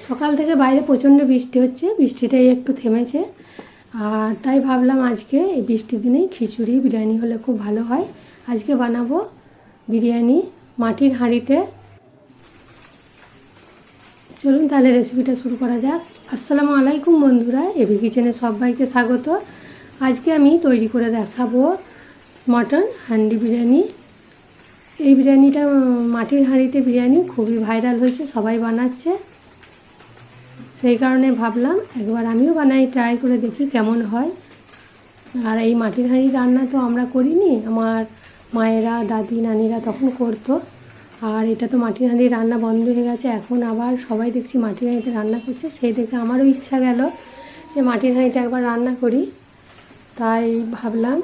সকাল থেকে বাইরে প্রচণ্ড বৃষ্টি হচ্ছে, বৃষ্টিটাই একটু থেমেছে। আর তাই ভাবলাম আজকে এই বৃষ্টির দিনেই খিচুড়ি বিরিয়ানি হলে খুব ভালো হয়। আজকে বানাবো বিরিয়ানি মাটির হাঁড়িতে। চলুন তাহলে রেসিপিটা শুরু করা যাক। আসসালামু আলাইকুম বন্ধুরা, এবি কিচেনে সবাইকে স্বাগত। আজকে আমি তৈরি করে দেখাবো মটন হান্ডি বিরিয়ানি। এই বিরিয়ানিটা মাটির হাঁড়িতে বিরিয়ানি খুবই ভাইরাল হয়েছে, সবাই বানাচ্ছে। সেই কারণে ভাবলাম একবার আমিও বানাই, ট্রাই করে দেখি কেমন হয়। আর এই মাটির হাঁড়ি রান্না তো আমরা করিনি, আমার মায়েরা দাদি নানিরা তখন করতো। আর এটা তো মাটির হাঁড়ি রান্না বন্ধ হয়ে গেছে, এখন আবার সবাই দেখছি মাটির হাঁড়িতে রান্না করছে। সেই দেখে আমারও ইচ্ছা গেল যে মাটির হাঁড়িতে একবার রান্না করি। তাই ভাবলাম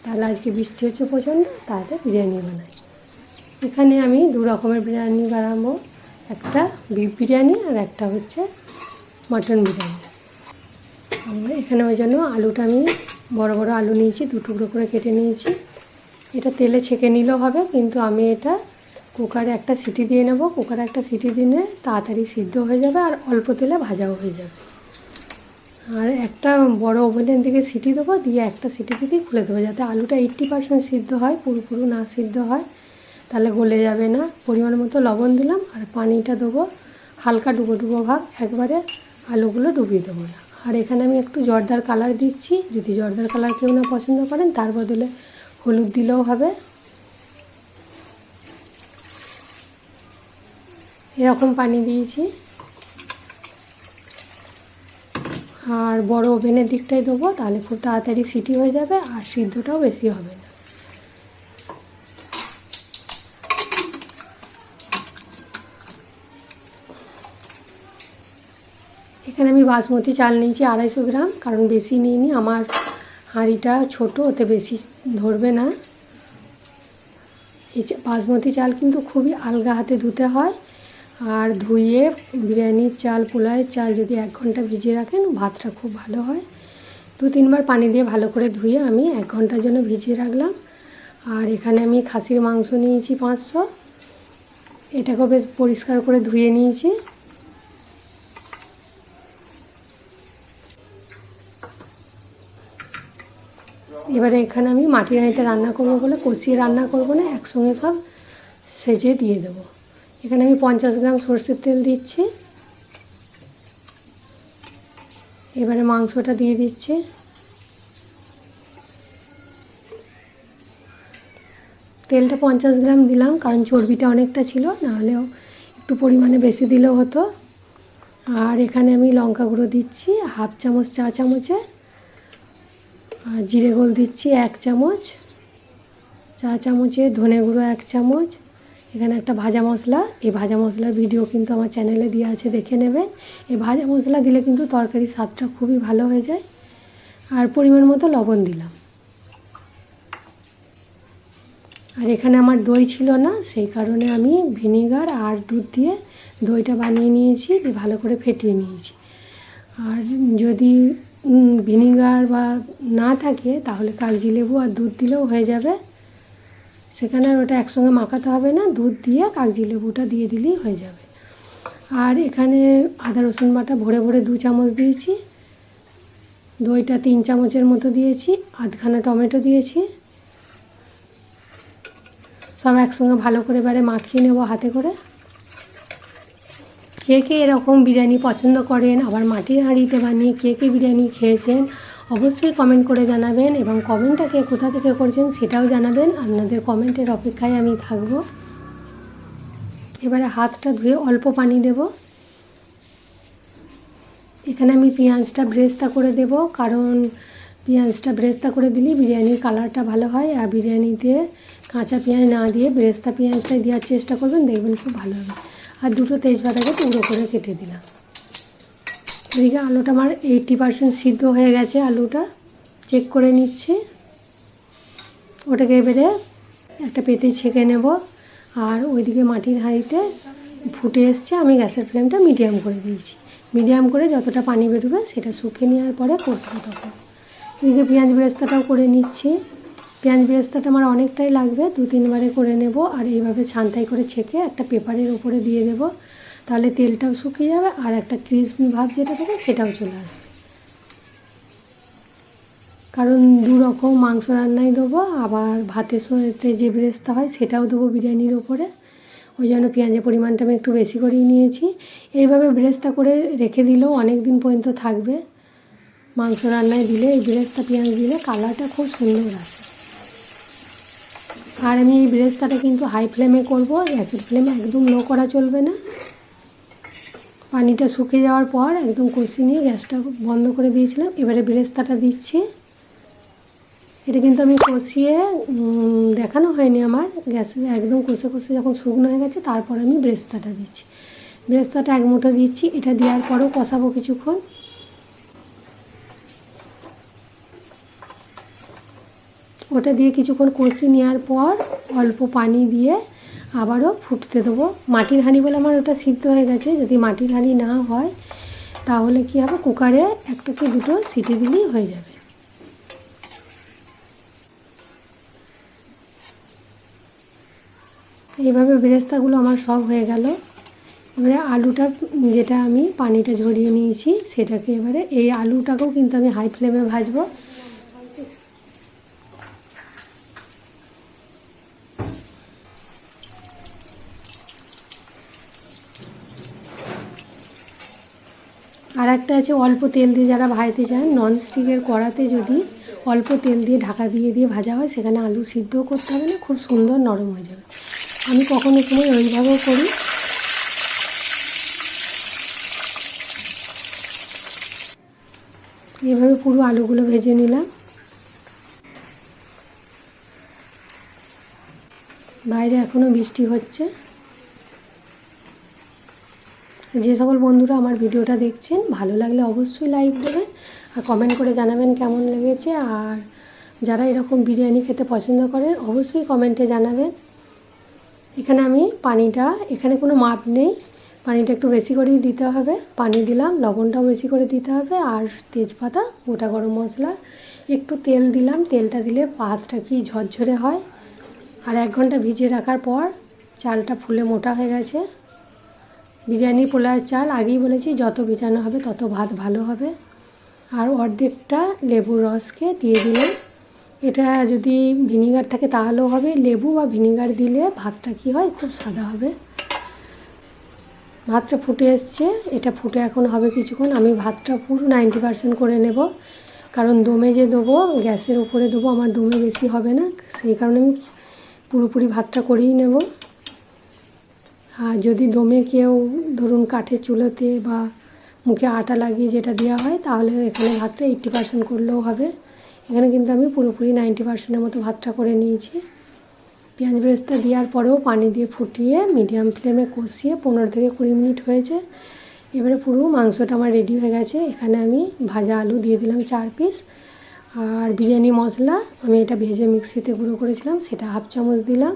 তাহলে আজকে বৃষ্টি হচ্ছে প্রচণ্ড, তাহলে বিরিয়ানি বানাই। এখানে আমি দু রকমের বিরিয়ানি বানাবো, একটা বিফ বিরিয়ানি আর একটা হচ্ছে মটন বিরিয়ানি। এখানে ওই জন্য আলুটা আমি বড় বড় আলু নিয়েছি, দু টুকরো করে কেটে নিয়েছি। এটা তেলে ছেঁকে নিলেও হবে, কিন্তু আমি এটা কুকারে একটা সিটি দিয়ে নেব। কুকারে একটা সিটি দিলে তাড়াতাড়ি সিদ্ধ হয়ে যাবে আর অল্প তেলে ভাজাও হয়ে যাবে। আর একটা বড় ওভেনের দিকে সিটি দেবো, দিয়ে একটা সিটি দিতেই খুলে দেবো, যাতে আলুটা 80% সিদ্ধ হয়, পুরো না সিদ্ধ হয়, তাহলে গলে যাবে না। পরিমাণ মতো লবণ দিলাম আর পানিটা দেবো হালকা ডুবো ডুবো ভাব, একবারে আলুগুলো ডুবিয়ে দেবো না। আর এখানে আমি একটু জর্দার কালার দিচ্ছি, যদি জর্দার কালার কেউ না পছন্দ করেন তার বদলে হলুদ দিলেও হবে। এরকম পানি দিয়েছি। আর বড় ওভেনের দিকটাই দেবো, তাহলে খুব তাড়াতাড়ি সিটি হয়ে যাবে আর সিদ্ধটাও বেশি হবে না। এখানে আমি বাসমতি চাল নিয়েছি 250 গ্রাম, কারণ বেশি নিইনি, আমার হাঁড়িটা ছোট, ওতে বেশি ধরবে না। এই বাসমতি চাল কিন্তু খুবই আলগা হাতে ধুতে হয়। আর ধুয়ে বিরিয়ানির চাল, পোলাওয়ের চাল যদি 1 ঘন্টা ভিজিয়ে রাখেন, ভাতটা খুব ভালো হয়। 2-3 বার পানি দিয়ে ভালো করে ধুয়ে আমি 1 ঘন্টার জন্য ভিজিয়ে রাখলাম। আর এখানে আমি খাসির মাংস নিয়েছি 500, এটাকেও বেশ পরিষ্কার করে ধুয়ে নিয়েছি। এবারে এখানে আমি মাটির হাঁড়িতে রান্না করবো বলে কষিয়ে রান্না করবো না, একসঙ্গে সব সেজে দিয়ে দেবো। এখানে আমি 50 গ্রাম সরষের তেল দিচ্ছি। এবারে মাংসটা দিয়ে দিচ্ছি। তেলটা 50 গ্রাম দিলাম, কারণ চর্বিটা অনেকটা ছিল, নাহলেও একটু পরিমাণে বেশি দিলেও হতো। আর এখানে আমি লঙ্কা গুঁড়ো দিচ্ছি হাফ চামচ, চা চামচে। আর জিরে গোল দিচ্ছি 1 চামচ, চা চামচে ধনে গুঁড়ো 1 চামচ। এখানে একটা ভাজা মশলা, এই ভাজা মশলার ভিডিও কিন্তু আমার চ্যানেলে দেওয়া আছে, দেখে নেবেন। এই ভাজা মশলা দিলে কিন্তু তরকারির স্বাদটা খুবই ভালো হয়ে যায়। আর পরিমাণ মতো লবণ দিলাম। আর এখানে আমার দই ছিল না, সেই কারণে আমি ভিনিগার আর দুধ দিয়ে দইটা বানিয়ে নিয়েছি, ভালো করে ফেটিয়ে নিয়েছি। আর যদি ভিনিগার বা না থাকে তাহলে কাগজি লেবু আর দুধ দিলেও হয়ে যাবে। সেখানে আর ওটা একসঙ্গে মাখাতে হবে না, দুধ দিয়ে কাগজি লেবুটা দিয়ে দিলেই হয়ে যাবে। আর এখানে আদা রসুন বাটা ভরে ভরে 2 চামচ দিয়েছি, দইটা 3 চামচের মতো দিয়েছি, আধখানা টমেটো দিয়েছি। সব একসঙ্গে ভালো করে এবারে মাখিয়ে নেব হাতে করে। কে কে এরকম বিরিয়ানি পছন্দ করেন, আবার মাটির হাঁড়িতে বানিয়ে কে কে বিরিয়ানি খেয়েছেন, অবশ্যই কমেন্ট করে জানাবেন। এবং কমেন্টটা কে কোথা থেকে করছেন সেটাও জানাবেন, আপনাদের কমেন্টের অপেক্ষায় আমি থাকব। এবারে হাতটা ধুয়ে অল্প পানি দেব। এখানে আমি পেঁয়াজটা ব্রেস্তা করে দেব, কারণ পেঁয়াজটা ব্রেস্তা করে দিলে বিরিয়ানির কালারটা ভালো হয়। আর বিরিয়ানিতে কাঁচা পেঁয়াজ না দিয়ে ব্রেস্তা পেঁয়াজটাই দেওয়ার চেষ্টা করবেন, দেখবেন খুব ভালো হবে। আর 2টো তেজপাতাকে টুকরো করে কেটে দিলাম। এদিকে আলুটা আমার 80% সিদ্ধ হয়ে গেছে, আলুটা চেক করে নিচ্ছি। ওটাকে এবারে একটা পেতে ছেঁকে নেব। আর ওইদিকে মাটির হাঁড়িতে ফুটে এসছে, আমি গ্যাসের ফ্লেমটা মিডিয়াম করে দিয়েছি। মিডিয়াম করে যতটা পানি বেরোবে সেটা শুকিয়ে নেওয়ার পরে কষবো তখন। এদিকে পেঁয়াজ বেরেস্তাটাও করে নিচ্ছি। পেঁয়াজ বেরেস্তাটা আমার অনেকটাই লাগবে, 2-3 বারে করে নেব। আর এইভাবে ছান্তাই করে ছেঁকে একটা পেপারের উপরে দিয়ে দেব, তাহলে তেলটাও শুকিয়ে যাবে আর একটা ক্রিসপি ভাব যেটা থাকে সেটাও চলে আসবে। কারণ দু রকম মাংস রান্নাই দেবো, আবার ভাতের সাথে যে ব্রেস্তা হয় সেটাও দেবো বিরিয়ানির ওপরে, ওই জন্য পেঁয়াজের পরিমাণটা আমি একটু বেশি করেই নিয়েছি। এইভাবে ব্রেস্তা করে রেখে দিলেও অনেক দিন পর্যন্ত থাকবে। মাংস রান্নায় দিলে এই ব্রেস্তা পেঁয়াজ দিলে কালারটা খুব সুন্দর আসে। আর আমি এই ব্রেস্তাটা কিন্তু হাই ফ্লেমে করব, গ্যাসের ফ্লেমে একদম লো করা চলবে না। পানিটা শুকিয়ে যাওয়ার পর একদম কষিয়ে নিয়ে গ্যাসটা বন্ধ করে দিয়েছিলাম। এবারে ব্রেস্তাটা দিচ্ছি। এটা কিন্তু আমি কষিয়ে দেখানো হয়নি আমার, গ্যাসে একদম কষে কষে যখন শুকনো হয়ে গেছে তারপর আমি ব্রেস্তাটা দিচ্ছি। ব্রেস্তাটা এক মুঠো দিচ্ছি, এটা দেওয়ার পরেও কষাবো কিছুক্ষণ। ওটা দিয়ে কিছুক্ষণ কষিয়ে নেওয়ার পর অল্প পানি দিয়ে আবারও ফুটতে দেবো। মাটির হাঁড়ি বলে আমার ওটা সিদ্ধ হয়ে গেছে। যদি মাটির হাঁড়ি না হয় তাহলে কী হবে, কুকারে একটা কি দুটো সিটি দিলেই হয়ে যাবে। এইভাবে বেরেস্তাগুলো আমার সব হয়ে গেল। এবারে আলুটা যেটা আমি পানিটা ঝরিয়ে নিয়েছি সেটাকে এবারে এই আলুটাকেও কিন্তু আমি হাই ফ্লেমে ভাজবো। আর একটা আছে অল্প তেল দিয়ে যারা ভাজতে চান, ননস্টিকের কড়াতে যদি অল্প তেল দিয়ে ঢাকা দিয়ে দিয়ে ভাজা হয় সেখানে আলু সিদ্ধও করতে হবে না, খুব সুন্দর নরম হয়ে যাবে। আমি কখনো সময় ওইভাবেও করি। এভাবে পুরো আলুগুলো ভেজে নিলাম। বাইরে এখনও বৃষ্টি হচ্ছে। যে সকল বন্ধুরা আমার ভিডিওটা দেখছেন ভালো লাগলে অবশ্যই লাইক দেবেন আর কমেন্ট করে জানাবেন কেমন লেগেছে। আর যারা এরকম বিরিয়ানি খেতে পছন্দ করেন অবশ্যই কমেন্টে জানাবেন। এখানে আমি পানিটা, এখানে কোনো মাপ নেই, পানিটা একটু বেশি করেই দিতে হবে। পানি দিলাম, লবণটাও বেশি করে দিতে হবে, আর তেজপাতা, গোটা গরম মশলা, একটু তেল দিলাম। তেলটা দিলে ভাতটা কি ঝরঝরে হয়। আর 1 ঘন্টা ভিজিয়ে রাখার পর চালটা ফুলে মোটা হয়ে গেছে। বিরিয়ানি পোলাওয়ের চাল আগেই বলেছি যত ভিজানো হবে তত ভাত ভালো হবে। আর অর্ধেকটা লেবুর রসকে দিয়ে দিলাম। এটা যদি ভিনিগার থাকে তাহলেও হবে, লেবু বা ভিনিগার দিলে ভাতটা কি হয় খুব সাদা হবে। ভাতটা ফুটে এসছে, এটা ফুটে এখন হবে কিছুক্ষণ। আমি ভাতটা পুরো 90% করে নেব, কারণ দমে যে দেবো গ্যাসের উপরে দেবো, আমার দমে বেশি হবে না, সেই কারণে আমি পুরোপুরি ভাতটা করেই নেব। আর যদি দমে কেউ ধরুন কাঠের চুলোতে বা মুখে আটা লাগিয়ে যেটা দেওয়া হয় তাহলে এখানে ভাতটা 80% করলেও হবে। এখানে কিন্তু আমি পুরোপুরি 90%-এর মতো ভাতটা করে নিয়েছি। পেঁয়াজ বেরেস্তা দেওয়ার পরেও পানি দিয়ে ফুটিয়ে মিডিয়াম ফ্লেমে কষিয়ে 15 থেকে 20 মিনিট হয়েছে। এবারে পুরো মাংসটা আমার রেডি হয়ে গেছে। এখানে আমি ভাজা আলু দিয়ে দিলাম 4 পিস, আর বিরিয়ানি মশলা আমি এটা ভেজে মিক্সিতে গুঁড়ো করেছিলাম সেটা 1/2 চামচ দিলাম।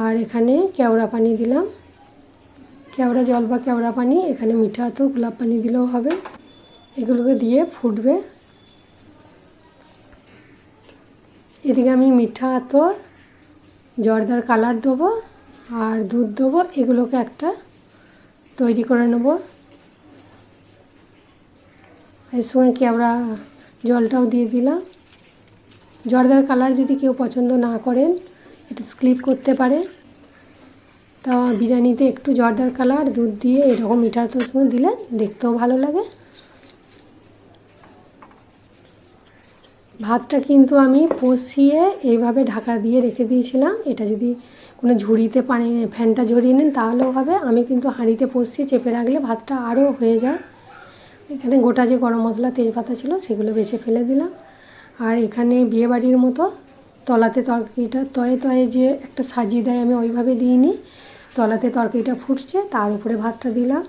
আর এখানে কেওড়া পানি দিলাম, কেওড়া জল বা কেওড়া পানি, এখানে মিঠা আতর গোলাপ পানি দিলেও হবে। এগুলোকে দিয়ে ফুটবে। এদিকে আমি মিঠা আতর, জর্দার কালার দেবো আর দুধ দেবো, এগুলোকে একটা তৈরি করে নেব। এর সঙ্গে কেওড়া জলটাও দিয়ে দিলাম। জর্দার কালার যদি কেউ পছন্দ না করেন এটা স্কিপ করতে পারে। তা বিরিয়ানিতে একটু জর্দার কালার দুধ দিয়ে এরকম মিঠা আতর সঙ্গে দিলে দেখতেও ভালো লাগে। ভাতটা কিন্তু আমি কষিয়ে এইভাবে ঢাকা দিয়ে রেখে দিয়েছিলাম। এটা যদি কোনো ঝুড়িতে পানি ফ্যানটা ঝরিয়ে নেন তাহলেও হবে। আমি কিন্তু হাঁড়িতে কষিয়ে চেপে রাখলে ভাতটা আরও হয়ে যায়। এখানে গোটা যে গরম মশলা তেজপাতা ছিল সেগুলো বেছে ফেলে দিলাম। আর এখানে বিয়েবাড়ির মতো তলাতে তরকারিটা তয়ে তয়ে যে একটা সাজিয়ে দেয় আমি ওইভাবে দিইনি, তলাতে তরকারিটা ফুটছে তার উপরে ভাতটা দিলাম।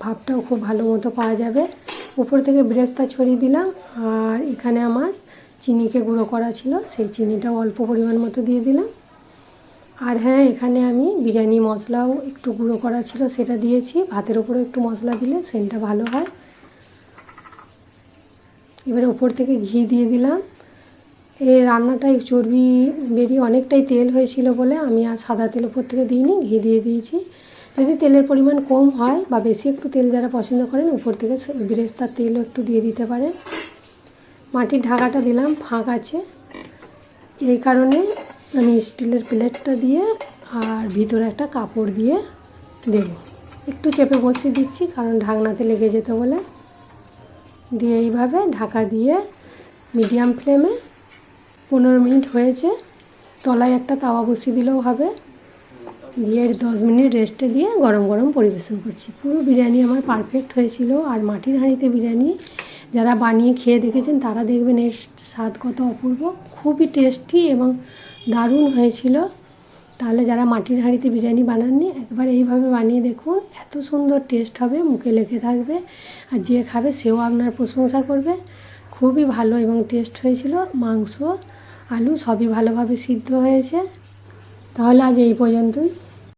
ভাতটাও খুব ভালো মতো পাওয়া যাবে। উপর থেকে বেরেস্তা ছড়িয়ে দিলাম। আর এখানে আমার চিনিকে গুঁড়ো করা ছিল, সেই চিনিটাও অল্প পরিমাণ মতো দিয়ে দিলাম। আর হ্যাঁ, এখানে আমি বিরিয়ানি মশলাও একটু গুঁড়ো করা ছিল সেটা দিয়েছি। ভাতের উপরে একটু মশলা দিলে সেন্টটা ভালো হয়। এবারে উপর থেকে ঘি দিয়ে দিলাম। এই রান্নাটায় চর্বি বেরিয়ে অনেকটাই তেল হয়েছিল বলে আমি আর সাদা তেল উপর থেকে দিইনি, ঘি দিয়ে দিয়েছি। যদি তেলের পরিমাণ কম হয় বা বেশি একটু তেল যারা পছন্দ করেন উপর থেকে বেরেস্তার তেলও একটু দিয়ে দিতে পারেন। মাটির ঢাকাটা দিলাম, ফাঁক আছে, এই কারণে আমি স্টিলের প্লেটটা দিয়ে আর ভিতরে একটা কাপড় দিয়ে দেব। একটু চেপে বসিয়ে দিচ্ছি কারণ ঢাকনাতে লেগে যেতে বলে। দিয়ে এইভাবে ঢাকা দিয়ে মিডিয়াম ফ্লেমে 15 মিনিট হয়েছে। তলায় একটা তাওয়া বসিয়ে দিলেও হবে। দিয়ে 10 মিনিট রেস্টে দিয়ে গরম গরম পরিবেশন করছি। পুরো বিরিয়ানি আমার পারফেক্ট হয়েছিল। আর মাটির হাঁড়িতে বিরিয়ানি যারা বানিয়ে খেয়ে দেখেছেন তারা দেখবেন এর স্বাদ কত অপূর্ব, খুবই টেস্টি এবং দারুণ হয়েছিল। তাহলে যারা মাটির হাঁড়িতে বিরিয়ানি বানাননি একবার এইভাবে বানিয়ে দেখুন, এত সুন্দর টেস্ট হবে, মুখে লেগে থাকবে। আর যে খাবে সেও আপনার প্রশংসা করবে। খুবই ভালো এবং টেস্ট হয়েছিল। মাংস আলু সবই ভালোভাবে সিদ্ধ হয়েছে। তাহলে আজ এই পর্যন্তই।